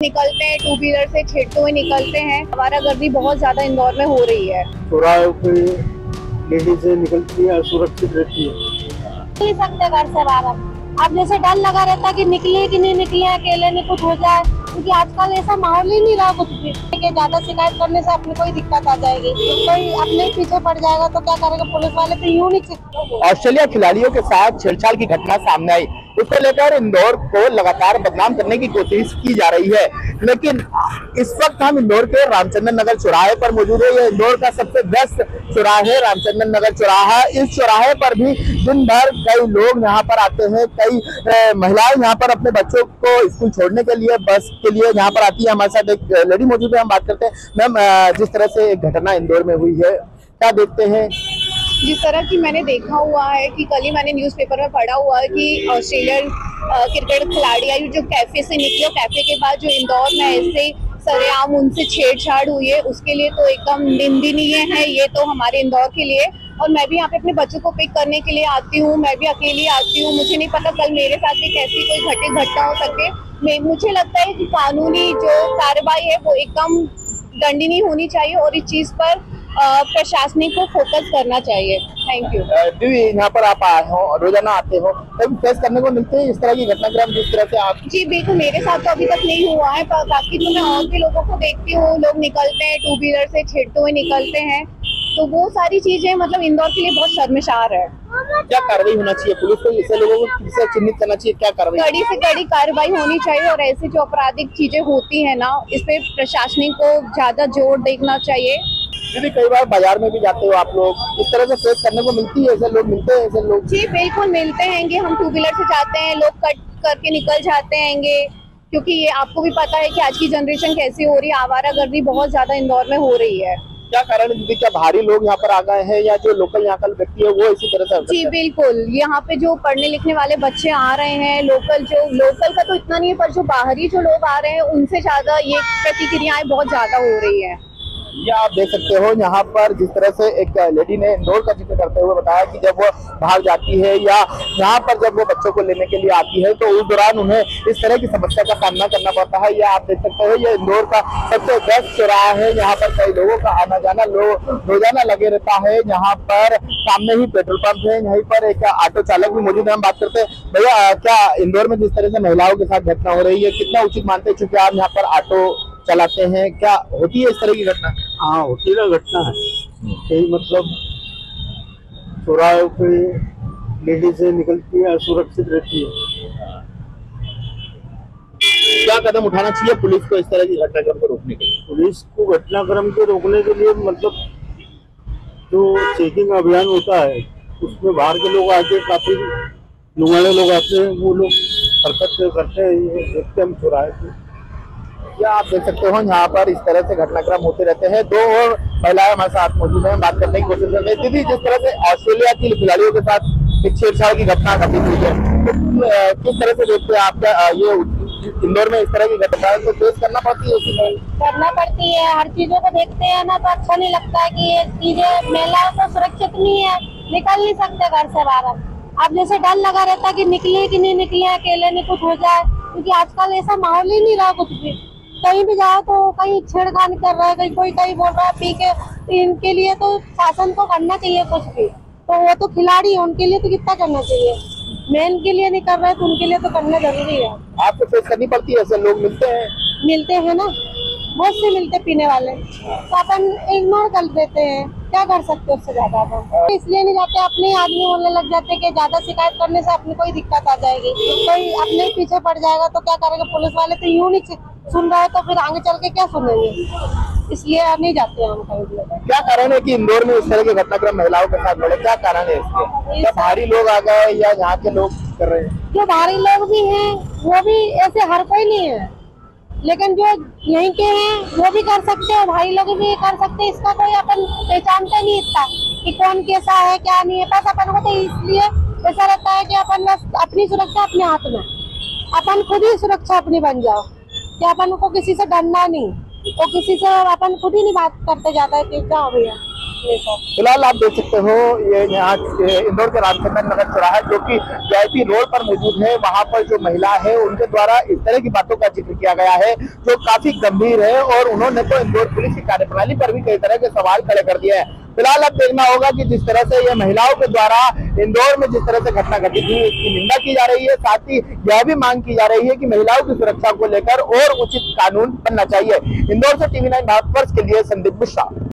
निकलते हैं, two wheeler से छेड़ते हुए निकलते हैं। आवारागर्दी बहुत ज्यादा इंदौर में हो रही है। चौराहे पे लेडीज निकलती है, सुरक्षित रहती है। नहीं सकते घर से बाहर। अब जैसे डर लगा रहता है कि निकले कि नहीं निकले, अकेले नहीं कुछ हो जाए, क्योंकि आजकल ऐसा माहौल ही नहीं रहा कुछ भी। ज्यादा शिकायत करने से अपने को ही दिक्कत आ जाएगी, कोई अपने ही पीछे पड़ जाएगा तो क्या करेगा। पुलिस वाले तो यूं नहीं। ऑस्ट्रेलिया खिलाड़ियों के साथ छेड़छाड़ की घटना सामने आई, उसको लेकर इंदौर को लगातार बदनाम करने की कोशिश की जा रही है। लेकिन इस वक्त हम इंदौर के रामचंद्र नगर चौराहे पर मौजूद है। ये इंदौर का सबसे व्यस्त चौराहा है, रामचंद्र नगर चौराहा। इस चौराहे पर भी दिन भर कई लोग यहाँ पर आते हैं, कई महिलाएं यहाँ पर अपने बच्चों को स्कूल छोड़ने के लिए, बस के लिए यहाँ पर आती है। हमारे साथ एक लेडी मौजूद है, हम बात करते हैं। मैम, जिस तरह से एक घटना इंदौर में हुई है, क्या देखते हैं? जिस तरह की मैंने देखा हुआ है कि कल ही मैंने न्यूज़पेपर में पढ़ा हुआ है कि ऑस्ट्रेलियन क्रिकेट खिलाड़ी आई जो कैफे से निकले, कैफे के बाद जो इंदौर में ऐसे सरेआम उनसे छेड़छाड़ हुई है, उसके लिए तो एकदम निंदनीय है ये तो हमारे इंदौर के लिए। और मैं भी यहाँ पे अपने बच्चों को पिक करने के लिए आती हूँ, मैं भी अकेली आती हूँ। मुझे नहीं पता कल मेरे साथ भी कैसी कोई घटना हो सके। मुझे लगता है कि कानूनी जो कार्रवाई है वो एकदम दंडनीय होनी चाहिए और इस चीज पर प्रशासनिक को फोकस करना चाहिए। Thank you. यहाँ पर आप आए हो, रोजाना आते हो, कभी फेस करने को मिलते हैं इस तरह की घटनाक्रम जिस तरह से आप? जी बिल्कुल, मेरे साथ तो अभी तक नहीं हुआ है, पर बाकी जो मैं और भी लोगों को देखती हूँ, लोग निकलते हैं टू व्हीलर से छेड़ते हुए निकलते हैं, तो वो सारी चीजें मतलब इंदौर के लिए बहुत शर्मसार है। क्या कार्रवाई होना चाहिए? पुलिस को ऐसे लोगों को किससे चिन्हित करना चाहिए? क्या कार्रवाई? कड़ी से कड़ी कार्रवाई होनी चाहिए और ऐसी जो आपराधिक चीजें होती है ना, इस पे प्रशासनिक को ज्यादा जोर देखना चाहिए। दीदी, कई बार बाजार में भी जाते हो आप लोग, इस तरह से फेस करने को मिलती है? ऐसे लोग मिलते हैं? ऐसे लोग? जी बिल्कुल मिलते हैं। हम टू व्हीलर से जाते हैं, लोग कट करके निकल जाते हैं, क्योंकि ये आपको भी पता है कि आज की जनरेशन कैसी हो रही है। आवारागर्दी बहुत ज्यादा इंदौर में हो रही है। क्या कारण है दीदी? क्या भारी लोग यहाँ पर आ गए हैं या जो लोकल यहाँ का व्यक्ति है वो इसी तरह से? जी बिल्कुल, यहाँ पे जो पढ़ने लिखने वाले बच्चे आ रहे हैं, लोकल का तो इतना नहीं है, पर जो बाहरी जो लोग आ रहे हैं उनसे ज्यादा ये प्रतिक्रियाएं बहुत ज्यादा हो रही है। ये आप देख सकते हो यहाँ पर जिस तरह से एक लेडी ने इंदौर का जिक्र करते हुए बताया कि जब वो बाहर जाती है या यहाँ पर जब वो बच्चों को लेने के लिए आती है तो उस दौरान उन्हें इस तरह की समस्या का सामना करना पड़ता है। ये आप देख सकते हो, ये इंदौर का सबसे व्यस्त चौराहा है। यहाँ पर कई लोगों का आना जाना रोजाना लगे रहता है। यहाँ पर सामने ही पेट्रोल पंप है, यहीं पर एक ऑटो चालक भी मौजूद है। हम बात करते हैं, भैया क्या इंदौर में जिस तरह से महिलाओं के साथ घटना हो रही है, कितना उचित मानते हैं? चूंकि आप यहाँ पर ऑटो चलाते हैं, क्या होती है इस तरह की घटना? हाँ, होती ना घटना है। यही मतलब चौराहे पे लेडीज निकलती है, सुरक्षित रहती है। क्या कदम उठाना चाहिए पुलिस को इस तरह की घटनाक्रम को रोकने के लिए? पुलिस को घटनाक्रम को रोकने के लिए मतलब जो चेकिंग अभियान होता है उसमें बाहर के लोग आके, काफी लुगाड़े लोग आते हैं, वो लोग हरकत करते हैं। ये देखते हम चौराहे पे। या आप देख सकते हो यहाँ पर इस तरह से घटनाक्रम होते रहते हैं। दो और महिलाएं हमारे साथ मौजूद हैं, बात करने की कोशिश करते हैं। दीदी, जिस तरह से ऑस्ट्रेलिया की खिलाड़ियों के साथ एक छेड़छाड़ की घटना घटित हुई है, तो किस तरह से देखते हैं आपका ये इंदौर में इस तरह की घटना तो फेस करना पड़ती है? करना पड़ती है, हर चीजों को देखते हैं ना तो अच्छा नहीं लगता है कि ये चीजें महिलाओं को सुरक्षित नहीं है, निकल नहीं सकते घर से बाहर। अब जैसे डर लगा रहता है कि निकले कि नहीं निकले, अकेले नहीं कुछ हो जाए, क्योंकि आजकल ऐसा माहौल ही नहीं रहा कुछ भी। कहीं भी जाओ तो कहीं छेड़खानी कर रहा है, कहीं बोल रहा है पी के। इनके लिए तो शासन को करना चाहिए कुछ भी, तो वो तो खिलाड़ी है, उनके लिए तो कितना करना चाहिए। मेन के लिए नहीं कर रहे तो उनके लिए तो करना जरूरी है। आपको फेस करनी पड़ती है? ऐसे लोग मिलते हैं ना, बहुत से मिलते पीने वाले, तो अपन इग्नोर कर देते हैं, क्या कर सकते उससे ज्यादा। अपन इसलिए नहीं जाते, अपने आदमी बोलने लग जाते कि ज्यादा शिकायत करने से अपने कोई दिक्कत आ जाएगी, कोई अपने पीछे पड़ जाएगा तो क्या करेगा। पुलिस वाले तो यूं नहीं सुन रहे तो फिर आगे चल के क्या सुनेंगे, इसलिए नहीं जाते हम कहीं। क्या कारण है कि इंदौर में इस तरह के घटनाक्रम महिलाओं के साथ बढ़े? क्या कारण है इसके? क्या भारी लोग आ गए या यहाँ के लोग कर रहे हैं? जो भारी लोग भी हैं वो भी ऐसे हर कोई नहीं है, लेकिन जो यहीं के हैं वो भी कर सकते हैं, भाई लोग भी कर सकते हैं। इसका कोई अपन पहचानते नहीं इतना कि कौन कैसा है क्या नहीं है। बस अपन को तो इसलिए ऐसा रहता है कि अपन बस अपनी सुरक्षा अपने हाथ में, अपन खुद ही सुरक्षा अपनी बन जाओ, कि अपन को किसी से डरना नहीं, तो किसी से अपन खुद ही नहीं बात करते जाता है कि क्या हो गया, अपने साथ। फिलहाल आप देख सकते हो ये यहाँ इंदौर के रामचंद्र नगर चौराहा जो कि वीआईपी रोड पर मौजूद है, वहां पर जो महिला है उनके द्वारा इस तरह की बातों का जिक्र किया गया है जो काफी गंभीर है और उन्होंने तो इंदौर पुलिस की कार्यप्रणाली पर भी कई तरह के सवाल खड़े कर दिए हैं। फिलहाल अब देखना होगा कि जिस तरह से ये महिलाओं के द्वारा इंदौर में जिस तरह से घटना घटित हुई इसकी निंदा की जा रही है, साथ ही यह भी मांग की जा रही है कि महिलाओं की सुरक्षा को लेकर और उचित कानून बनना चाहिए। इंदौर से टीवी 9 भारतवर्ष के लिए संदीप मिश्रा।